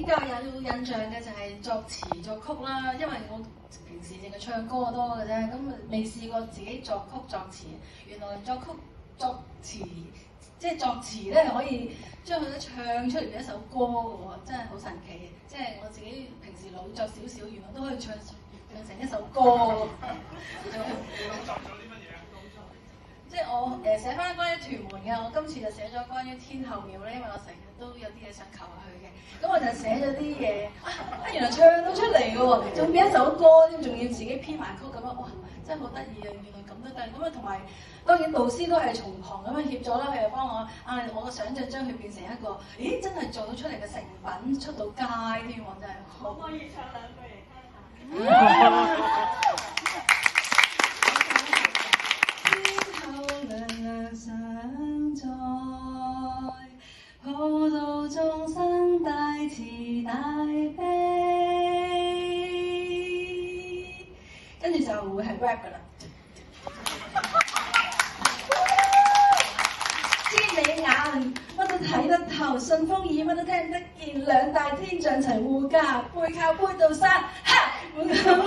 比較有印象嘅就係作詞作曲啦，因為我平時淨係唱歌多嘅啫，咁未試過自己作曲作詞。原來作曲作詞即係作詞咧，可以將佢唱出嚟嘅一首歌嘅喎，真係好神奇嘅。即係我自己平時老作少少，原來都可以唱成一首歌喎。即係我寫翻關於屯門嘅，我今次就寫咗關於天后廟咧，因為我成日都有啲嘢想求下佢嘅，咁我就寫咗啲嘢，原來唱到出嚟嘅喎，仲變一首歌添，仲要自己編埋曲咁樣，哇，真係好得意啊！原來咁都得，咁啊同埋當然導師都係從旁咁樣協助啦，佢又幫我我嘅想像將佢變成一個，咦，真係做到出嚟嘅成品出到街添喎，真係。可唔可以唱兩句嚟聽下？常在，普渡眾生，大慈大悲。跟住就會係 rap 噶啦。千里眼，乜都睇得透；順風耳，乜都聽得見。兩大天象齊護駕，背靠杯到山，哈！滿口